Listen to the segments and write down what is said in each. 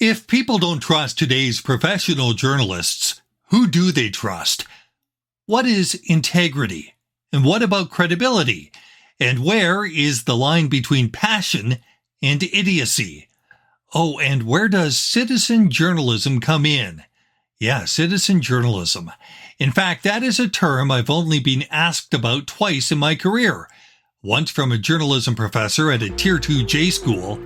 If people don't trust today's professional journalists, who do they trust? What is integrity? And what about credibility? And where is the line between passion and idiocy? Oh, and where does citizen journalism come in? Yeah, citizen journalism. In fact, that is a term I've only been asked about twice in my career. Once from a journalism professor at a Tier 2 J school,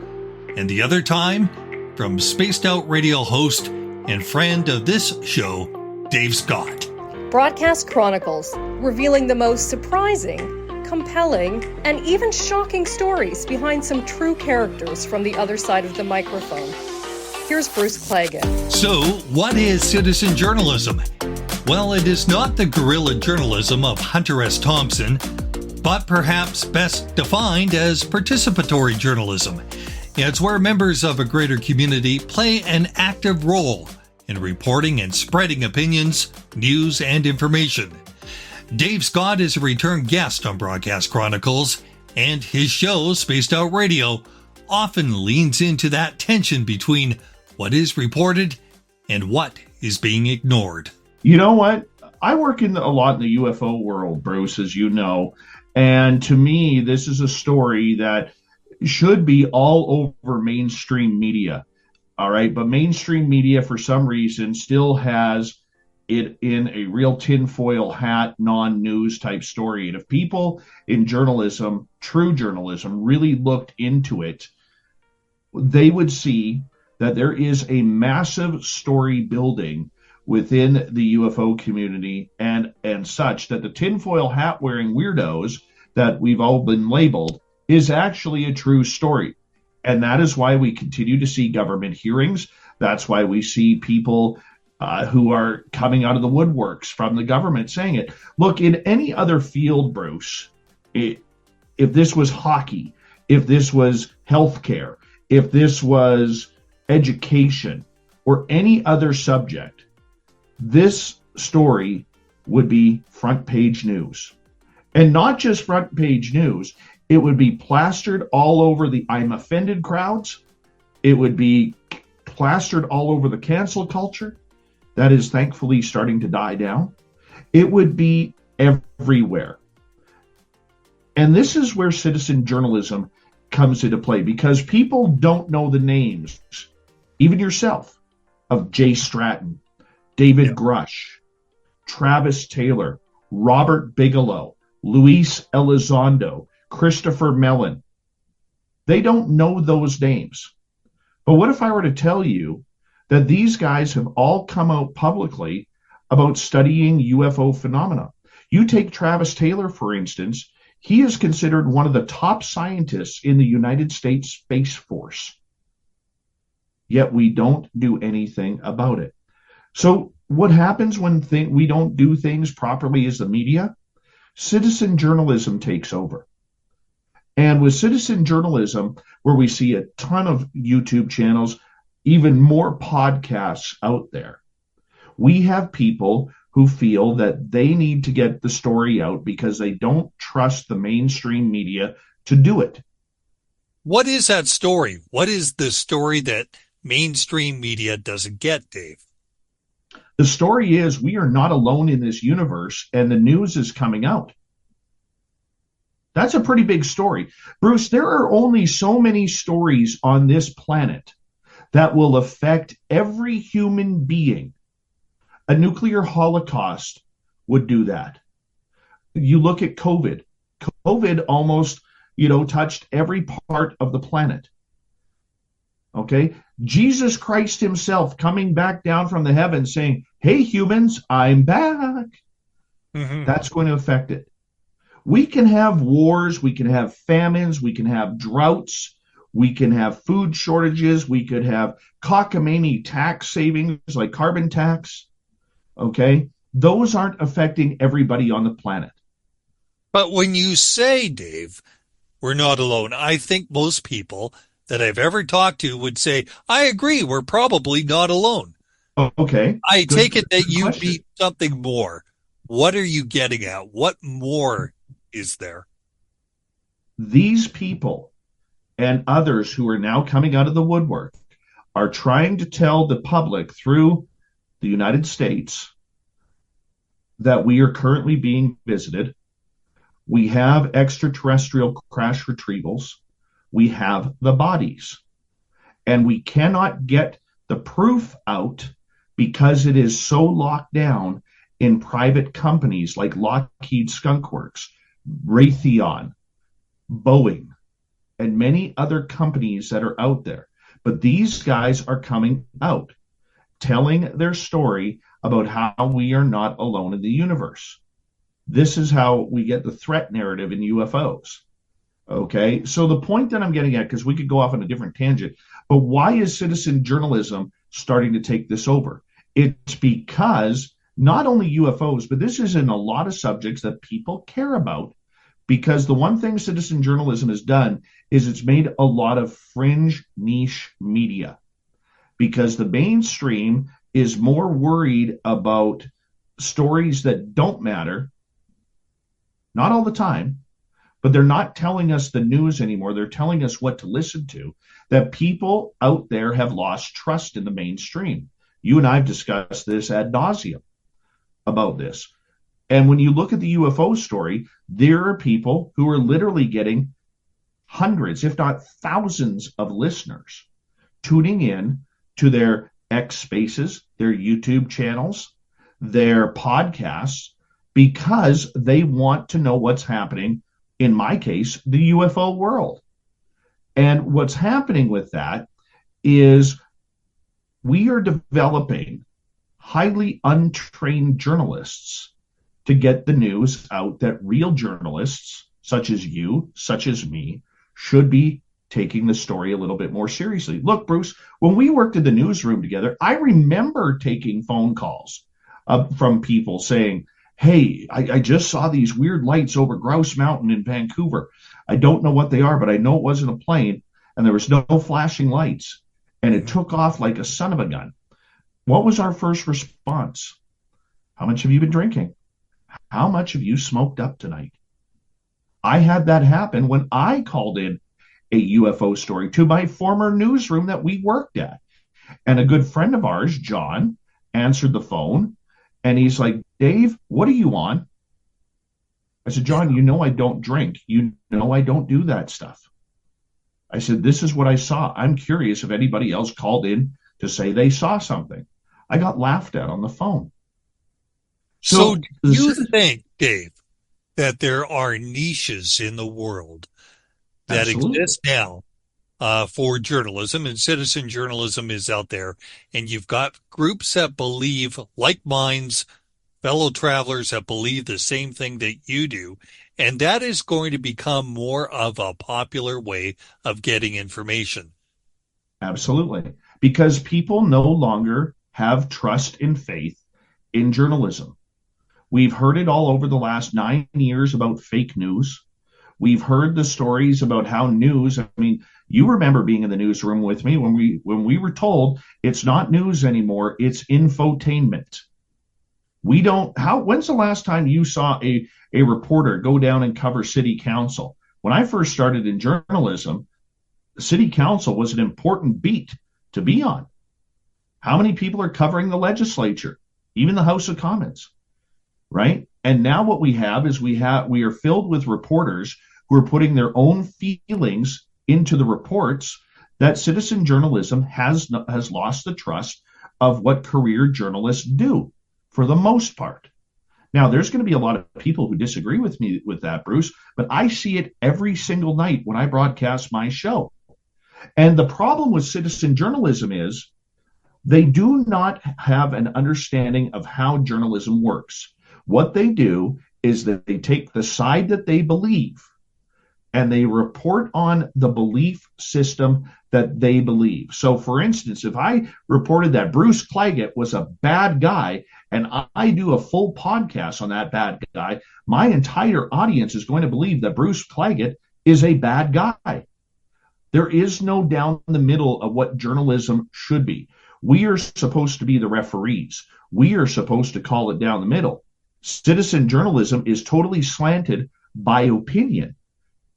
and the other time from spaced out radio host and friend of this show, Dave Scott. Broadcast Chronicles, revealing the most surprising, compelling, and even shocking stories behind some true characters from the other side of the microphone. Here's Bruce Claggett. So, what is citizen journalism? Well, it is not the guerrilla journalism of Hunter S. Thompson, but perhaps best defined as participatory journalism. It's where members of a greater community play an active role in reporting and spreading opinions, news, and information. Dave Scott is a return guest on Broadcast Chronicles, and his show, Spaced Out Radio, often leans into that tension between what is reported and what is being ignored. You know what? I work a lot in the UFO world, Bruce, as you know, and to me, this is a story that should be all over mainstream media. All right. But mainstream media, for some reason, still has it in a real tinfoil hat, non-news type story. And if people in journalism, true journalism, really looked into it, they would see that there is a massive story building within the UFO community and such that the tinfoil hat wearing weirdos that we've all been labeled is actually a true story. And that is why we continue to see government hearings. That's why we see people who are coming out of the woodworks from the government saying it. Look, in any other field, Bruce, if this was hockey, if this was healthcare, if this was education or any other subject, this story would be front page news. And not just front page news, it would be plastered all over the I'm offended crowds. It would be plastered all over the cancel culture. That is thankfully starting to die down. It would be everywhere. And this is where citizen journalism comes into play, because people don't know the names, even yourself, of Jay Stratton, David Grush, Travis Taylor, Robert Bigelow, Luis Elizondo, Christopher Mellon. They don't know those names. But what if I were to tell you that these guys have all come out publicly about studying UFO phenomena? You take Travis Taylor, for instance. He is considered one of the top scientists in the United States Space Force. Yet we don't do anything about it. So what happens when we don't do things properly as the media? Citizen journalism takes over. And with citizen journalism, where we see a ton of YouTube channels, even more podcasts out there, we have people who feel that they need to get the story out because they don't trust the mainstream media to do it. What is that story? What is the story that mainstream media doesn't get, Dave? The story is we are not alone in this universe, and the news is coming out. That's a pretty big story. Bruce, there are only so many stories on this planet that will affect every human being. A nuclear holocaust would do that. You look at COVID. COVID almost, touched every part of the planet. Okay? Jesus Christ himself coming back down from the heavens saying, "Hey, humans, I'm back." Mm-hmm. That's going to affect it. We can have wars, we can have famines, we can have droughts, we can have food shortages, we could have cockamamie tax savings like carbon tax. Okay? Those aren't affecting everybody on the planet. But when you say, Dave, we're not alone, I think most people that I've ever talked to would say, I agree, we're probably not alone. Oh, okay. I take it that you mean something more. What are you getting at? What more is there? These people and others who are now coming out of the woodwork are trying to tell the public through the United States that we are currently being visited. We have extraterrestrial crash retrievals. We have the bodies. And we cannot get the proof out because it is so locked down in private companies like Lockheed Skunk Works, Raytheon, Boeing, and many other companies that are out there. But these guys are coming out, telling their story about how we are not alone in the universe. This is how we get the threat narrative in UFOs. Okay, so the point that I'm getting at, because we could go off on a different tangent, but why is citizen journalism starting to take this over? It's because not only UFOs, but this is in a lot of subjects that people care about, because the one thing citizen journalism has done is it's made a lot of fringe niche media, because the mainstream is more worried about stories that don't matter, not all the time, but they're not telling us the news anymore. They're telling us what to listen to, that people out there have lost trust in the mainstream. You and I have discussed this ad nauseum about this. And when you look at the UFO story, there are people who are literally getting hundreds, if not thousands of listeners tuning in to their X Spaces, their YouTube channels, their podcasts, because they want to know what's happening, in my case, the UFO world. And what's happening with that is we are developing highly untrained journalists to get the news out that real journalists, such as you, such as me, should be taking the story a little bit more seriously. Look, Bruce, when we worked in the newsroom together, I remember taking phone calls from people saying, hey, I just saw these weird lights over Grouse Mountain in Vancouver. I don't know what they are, but I know it wasn't a plane, and there was no flashing lights, and it took off like a son of a gun. What was our first response? How much have you been drinking? How much have you smoked up tonight? I had that happen when I called in a UFO story to my former newsroom that we worked at. And a good friend of ours, John, answered the phone, and he's like, Dave, what are you on? I said, John, you know I don't drink. You know I don't do that stuff. I said, this is what I saw. I'm curious if anybody else called in to say they saw something. I got laughed at on the phone. So do you think, Dave, that there are niches in the world that exist now for journalism, and citizen journalism is out there, and you've got groups that believe, like minds, fellow travelers that believe the same thing that you do, and that is going to become more of a popular way of getting information? Absolutely. Because people no longer have trust and faith in journalism. We've heard it all over the last 9 years about fake news. We've heard the stories about how news, I mean, you remember being in the newsroom with me when we were told it's not news anymore, it's infotainment. When's the last time you saw a reporter go down and cover city council? When I first started in journalism, city council was an important beat to be on. How many people are covering the legislature, even the House of Commons, right? And now what we have is we are filled with reporters who are putting their own feelings into the reports, that citizen journalism has lost the trust of what career journalists do for the most part. Now, there's going to be a lot of people who disagree with me with that, Bruce, but I see it every single night when I broadcast my show. And the problem with citizen journalism is they do not have an understanding of how journalism works. What they do is that they take the side that they believe and they report on the belief system that they believe. So, for instance, if I reported that Bruce Claggett was a bad guy and I do a full podcast on that bad guy, my entire audience is going to believe that Bruce Claggett is a bad guy. There is no down the middle of what journalism should be. We are supposed to be the referees. We are supposed to call it down the middle. Citizen journalism is totally slanted by opinion.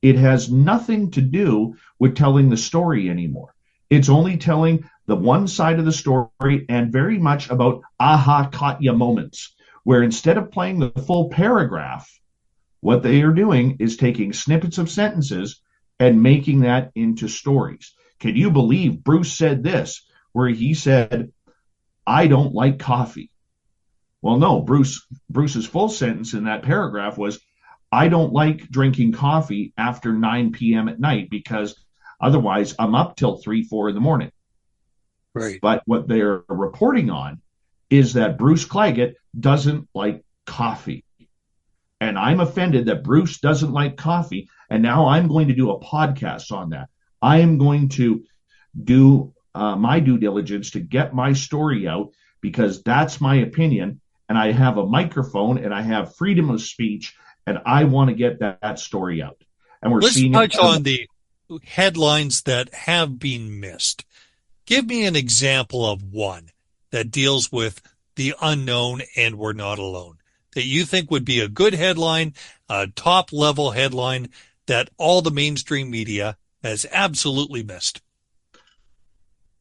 It has nothing to do with telling the story anymore. It's only telling the one side of the story and very much about aha, caught ya moments, where instead of playing the full paragraph, what they are doing is taking snippets of sentences and making that into stories. Can you believe Bruce said this, where he said, I don't like coffee? Well, no, Bruce's full sentence in that paragraph was, I don't like drinking coffee after 9 p.m. at night because otherwise I'm up till 3, 4 in the morning. Right. But what they're reporting on is that Bruce Claggett doesn't like coffee. And I'm offended that Bruce doesn't like coffee. And now I'm going to do a podcast on that. I am going to do my due diligence to get my story out because that's my opinion. And I have a microphone and I have freedom of speech and I want to get that story out. And Let's touch on the headlines that have been missed. Give me an example of one that deals with the unknown and we're not alone, that you think would be a good headline, a top-level headline that all the mainstream media has absolutely missed.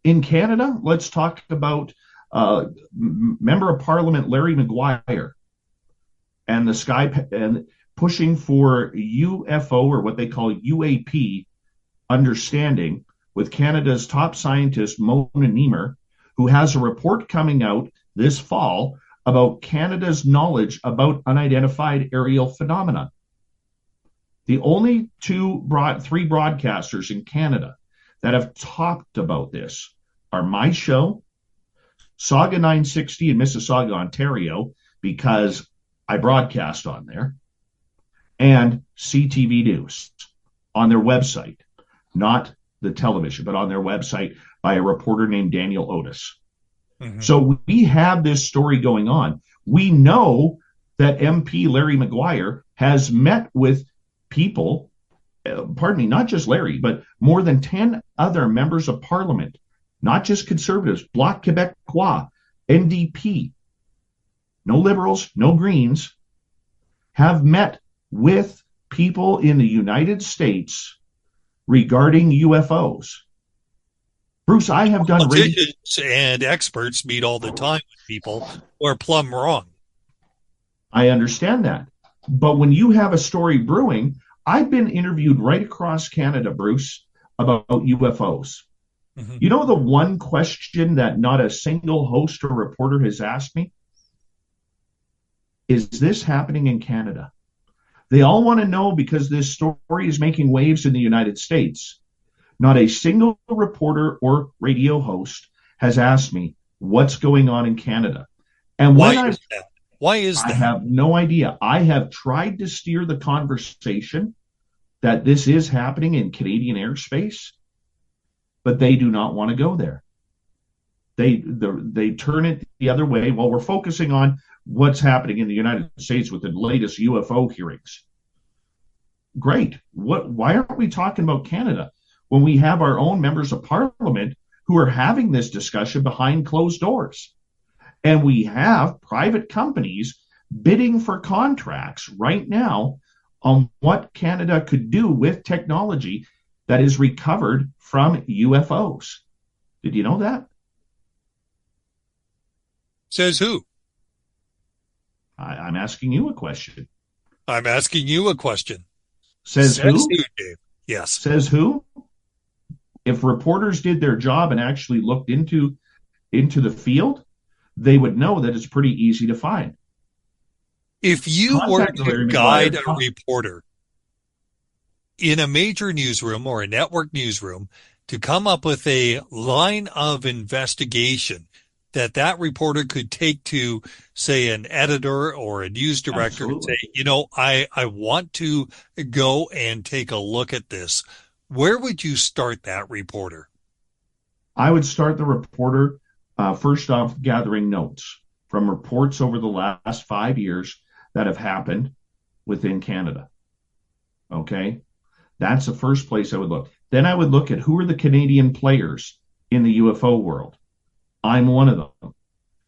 In Canada, let's talk about Member of Parliament Larry Maguire and the sky and pushing for UFO, or what they call UAP, understanding with Canada's top scientist Mona Nemer, who has a report coming out this fall about Canada's knowledge about unidentified aerial phenomena. The only three broadcasters in Canada that have talked about this are my show, Saga 960 in Mississauga, Ontario, because I broadcast on there, and CTV News on their website, not the television, but on their website by a reporter named Daniel Otis. Mm-hmm. So we have this story going on. We know that MP Larry Maguire has met with people, not just Larry, but more than 10 other members of parliament, not just Conservatives, Bloc Québécois, NDP, no Liberals, no Greens, have met with people in the United States regarding UFOs. Bruce, I have done politicians and experts meet all the time with people who are plumb wrong. I understand that. But when you have a story brewing, I've been interviewed right across Canada, Bruce, about UFOs. Mm-hmm. You know the one question that not a single host or reporter has asked me? Is this happening in Canada? They all want to know because this story is making waves in the United States. Not a single reporter or radio host has asked me what's going on in Canada. And why is that? Why is that? I have no idea. I have tried to steer the conversation that this is happening in Canadian airspace, but they do not want to go there. They turn it the other way while we're focusing on what's happening in the United States with the latest UFO hearings. Great. Why aren't we talking about Canada when we have our own members of parliament who are having this discussion behind closed doors? And we have private companies bidding for contracts right now on what Canada could do with technology that is recovered from UFOs. Did you know that? Says who? I'm asking you a question. I'm asking you a question. Says who? Dave. Yes. Says who? If reporters did their job and actually looked into the field, they would know that it's pretty easy to find. If you were to guide a reporter in a major newsroom or a network newsroom to come up with a line of investigation that reporter could take to, say, an editor or a news director Absolutely. And say, I want to go and take a look at this, where would you start that reporter? I would start the reporter first off gathering notes from reports over the last 5 years that have happened within Canada. Okay? That's the first place I would look. Then I would look at who are the Canadian players in the UFO world. I'm one of them.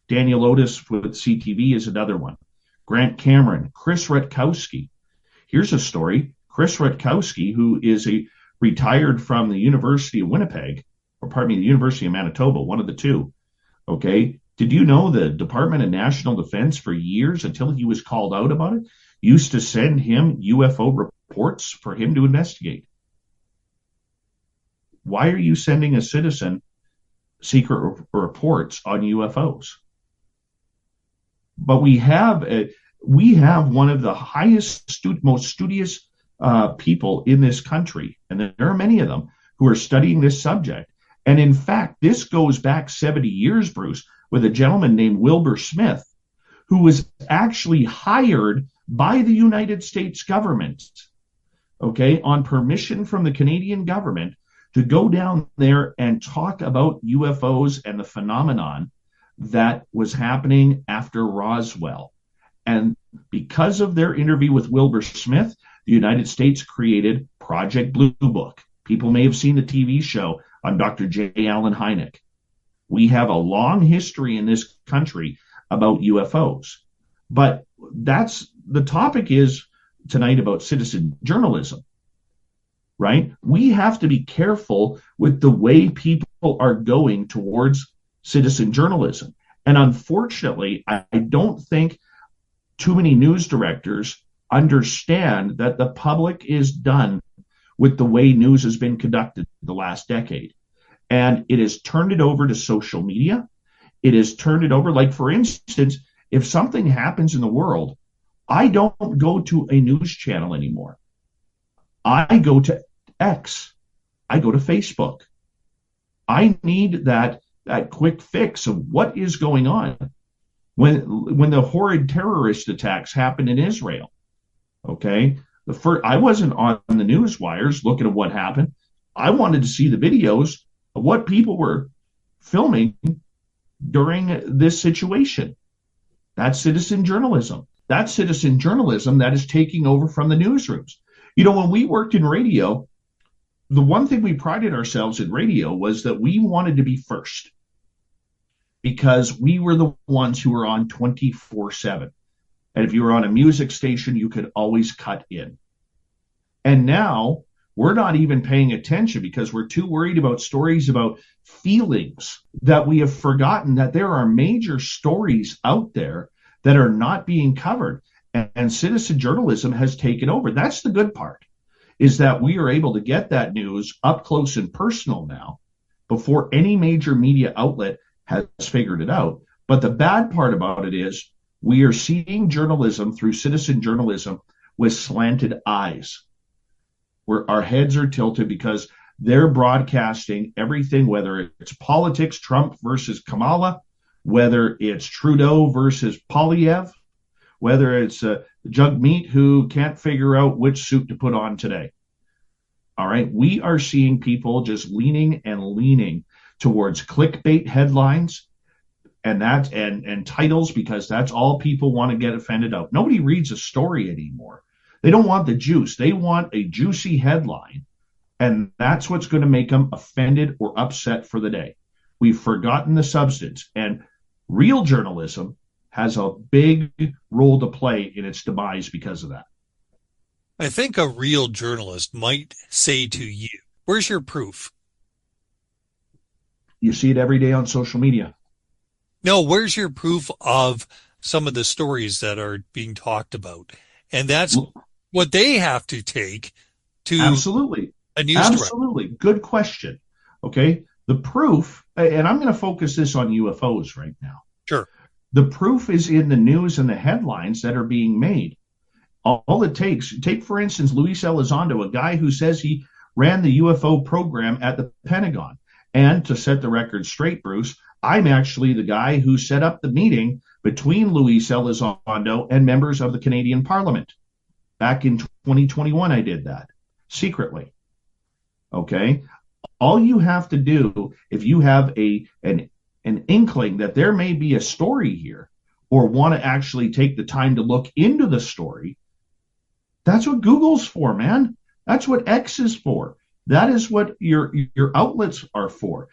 Daniel Otis with CTV is another one. Grant Cameron, Chris Rutkowski. Here's a story. Chris Rutkowski, who is retired from the University of Winnipeg, or pardon me, the University of Manitoba, one of the two. Okay. Did you know the Department of National Defense for years, until he was called out about it, used to send him UFO reports for him to investigate? Why are you sending a citizen secret reports on UFOs? But we have one of the highest, most studious people in this country, and there are many of them who are studying this subject. And in fact, this goes back 70 years, Bruce, with a gentleman named Wilbur Smith, who was actually hired by the United States government, okay, on permission from the Canadian government, to go down there and talk about UFOs and the phenomenon that was happening after Roswell. And because of their interview with Wilbur Smith, the United States created Project Blue Book. People may have seen the TV show on Dr. J. Allen Hynek. We have a long history in this country about UFOs. But the topic is tonight about citizen journalism, right? We have to be careful with the way people are going towards citizen journalism. And unfortunately, I don't think too many news directors understand that the public is done with the way news has been conducted the last decade. And it has turned it over to social media. It has turned it over, like, for instance, if something happens in the world, I don't go to a news channel anymore. I go to X. I go to Facebook. I need that quick fix of what is going on. When the horrid terrorist attacks happened in Israel, okay, I wasn't on the news wires looking at what happened. I wanted to see the videos of what people were filming during this situation. That's citizen journalism. That's citizen journalism that is taking over from the newsrooms. You know, when we worked in radio, the one thing we prided ourselves in radio was that we wanted to be first, because we were the ones who were on 24/7. And if you were on a music station, you could always cut in. And now we're not even paying attention because we're too worried about stories about feelings that we have forgotten that there are major stories out there that are not being covered. And citizen journalism has taken over. That's the good part, is that we are able to get that news up close and personal now before any major media outlet has figured it out. But the bad part about it is we are seeing journalism through citizen journalism with slanted eyes, where our heads are tilted because they're broadcasting everything, whether it's politics, Trump versus Kamala, whether it's Trudeau versus Polyev, whether it's Jug Meat who can't figure out which suit to put on today. All right, we are seeing people just leaning towards clickbait headlines and titles, because that's all people want to get offended out. Nobody reads a story anymore. They don't want the juice. They want a juicy headline, and that's what's going to make them offended or upset for the day. We've forgotten the substance, and real journalism has a big role to play in its demise because of that. I think a real journalist might say to you, where's your proof? You see it every day on social media. No, where's your proof of some of the stories that are being talked about? And that's what they have to take to absolutely a news absolutely direct. Good question. Okay, the proof, and I'm going to focus this on UFOs right now. Sure. The proof is in the news and the headlines that are being made. All it takes, take for instance Luis Elizondo, a guy who says he ran the UFO program at the Pentagon. And to set the record straight, Bruce, I'm actually the guy who set up the meeting between Luis Elizondo and members of the Canadian Parliament. Back in 2021, I did that secretly. Okay? All you have to do, if you have an inkling that there may be a story here, or want to actually take the time to look into the story, that's what Google's for, man. That's what X is for. That is what your outlets are for.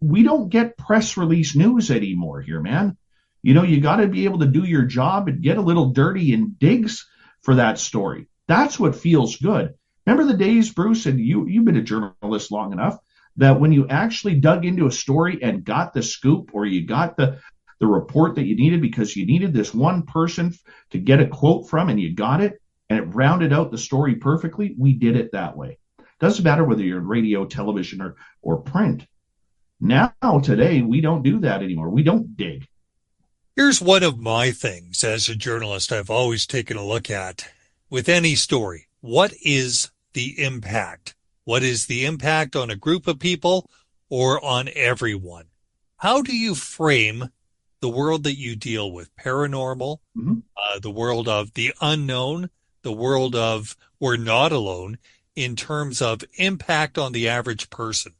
We don't get press release news anymore here, man. You know, you got to be able to do your job and get a little dirty and digs for that story. That's what feels good. Remember the days, Bruce, and you've been a journalist long enough, that when you actually dug into a story and got the scoop, or you got the report that you needed because you needed this one person to get a quote from, and you got it, and it rounded out the story perfectly, we did it that way. Doesn't matter whether you're radio, television, or print. Now, today, we don't do that anymore. We don't dig. Here's one of my things as a journalist I've always taken a look at with any story. What is the impact? What is the impact on a group of people or on everyone? How do you frame the world that you deal with? Paranormal, the world of the unknown, the world of we're not alone, in terms of impact on the average person?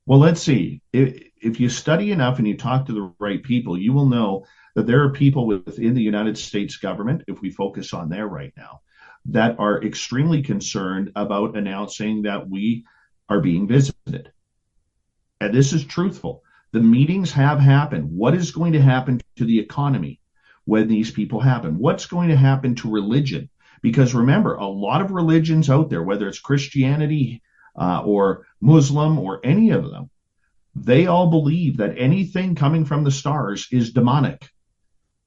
Well, let's see. If you study enough and you talk to the right people, you will know that there are people within the United States government, if we focus on there right now, that are extremely concerned about announcing that we are being visited. And this is truthful. The meetings have happened. What is going to happen to the economy when these people happen? What's going to happen to religion? Because remember, a lot of religions out there, whether it's Christianity or Muslim or any of them, they all believe that anything coming from the stars is demonic.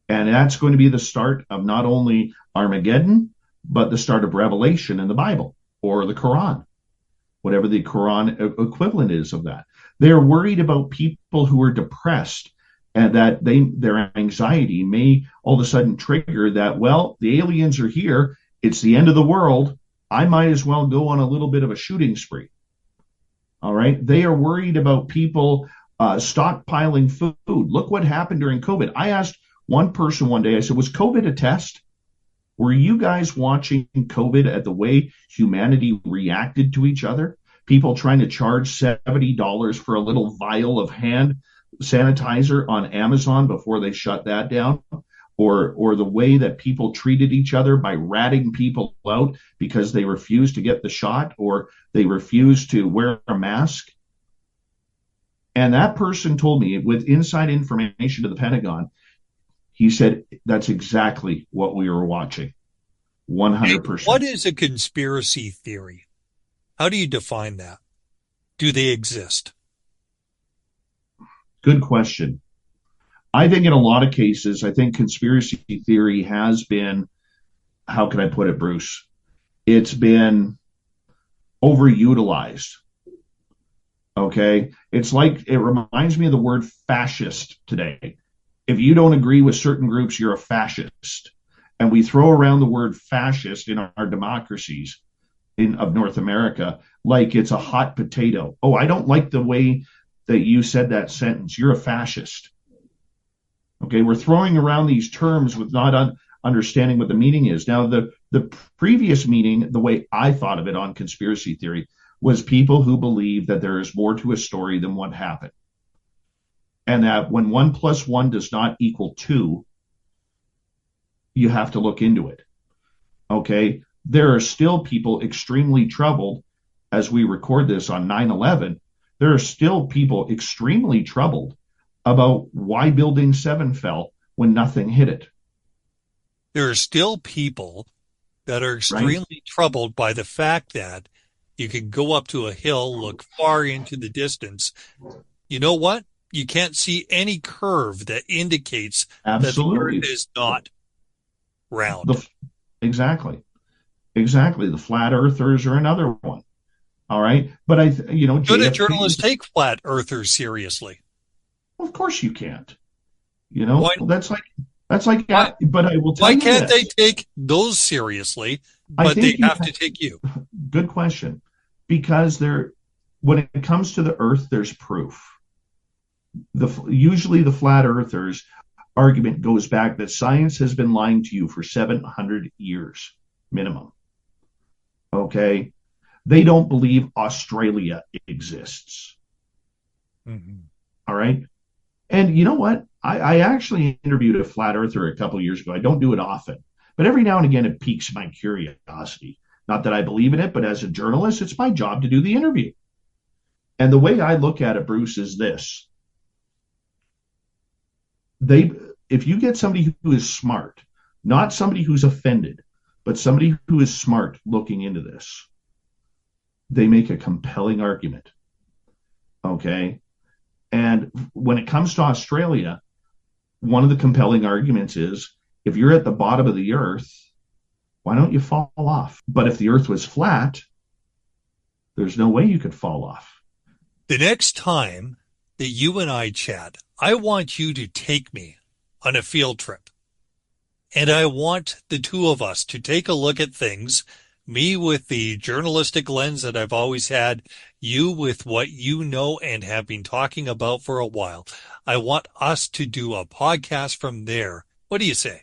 And that's going to be the start of not only Armageddon, but the start of Revelation in the Bible or the Quran, whatever the Quran equivalent is of that. They're worried about people who are depressed, and that their anxiety may all of a sudden trigger that, well, the aliens are here. It's the end of the world. I might as well go on a little bit of a shooting spree. All right. They are worried about people stockpiling food. Look what happened during COVID. I asked one person one day, I said, was COVID a test? Were you guys watching COVID at the way humanity reacted to each other? People trying to charge $70 for a little vial of hand sanitizer on Amazon before they shut that down, or the way that people treated each other by ratting people out because they refused to get the shot or they refused to wear a mask. And that person told me, with inside information to the Pentagon, he said, that's exactly what we were watching. 100%. What is a conspiracy theory? How do you define that? Do they exist? Good question. I think in a lot of cases, I think conspiracy theory has been, how can I put it, Bruce? It's been overutilized. Okay? It's like, it reminds me of the word fascist today. If you don't agree with certain groups, you're a fascist. And we throw around the word fascist in our democracies of North America like it's a hot potato. Oh, I don't like the way that you said that sentence. You're a fascist. Okay, we're throwing around these terms with not understanding what the meaning is. Now, the previous meaning, the way I thought of it on conspiracy theory, was people who believe that there is more to a story than what happened. And that when 1 + 1 does not equal 2, you have to look into it. Okay, there are still people extremely troubled as we record this on 9/11. There are still people extremely troubled about why Building 7 fell when nothing hit it. There are still people that are extremely troubled by the fact that you can go up to a hill, look far into the distance. You know what? You can't see any curve that indicates that the Earth is not round. Exactly. The flat earthers are another one. All right. But should a journalist take flat earthers seriously? Of course you can't. Why? That's like. Why, but I will tell you. Why can't they take those seriously? But they have to take you. Good question. Because when it comes to the Earth, there's proof. Usually the flat earthers argument goes back that science has been lying to you for 700 years minimum. Okay. They don't believe Australia exists. Mm-hmm. All right. And you know what? I actually interviewed a flat earther a couple of years ago. I don't do it often, but every now and again it piques my curiosity. Not that I believe in it, but as a journalist, it's my job to do the interview. And the way I look at it, Bruce, is this. If you get somebody who is smart, not somebody who's offended, but somebody who is smart looking into this, they make a compelling argument. Okay. And when it comes to Australia, one of the compelling arguments is if you're at the bottom of the earth, why don't you fall off? But if the earth was flat, there's no way you could fall off. The next time that you and I chat, I want you to take me on a field trip. And I want the two of us to take a look at things, me with the journalistic lens that I've always had, you with what you know and have been talking about for a while. I want us to do a podcast from there. What do you say?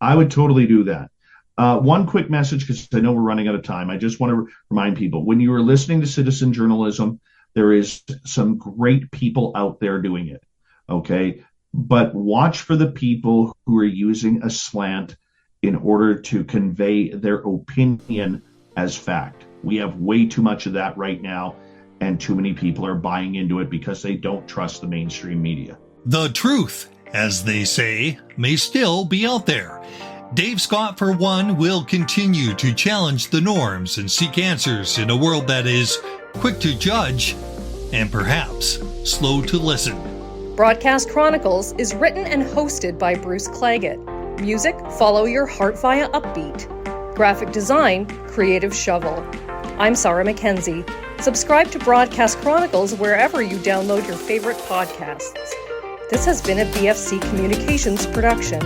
I would totally do that. One quick message, because I know we're running out of time. I just want to remind people, when you are listening to citizen journalism, there is some great people out there doing it. Okay. But watch for the people who are using a slant in order to convey their opinion as fact. We have way too much of that right now, and too many people are buying into it because they don't trust the mainstream media. The truth, as they say, may still be out there. Dave Scott, for one, will continue to challenge the norms and seek answers in a world that is quick to judge and perhaps slow to listen. Broadcast Chronicles is written and hosted by Bruce Claggett. Music, Follow Your Heart via Upbeat. Graphic design, Creative Shovel. I'm Sarah Mackenzie. Subscribe to Broadcast Chronicles wherever you download your favorite podcasts. This has been a BFC Communications production.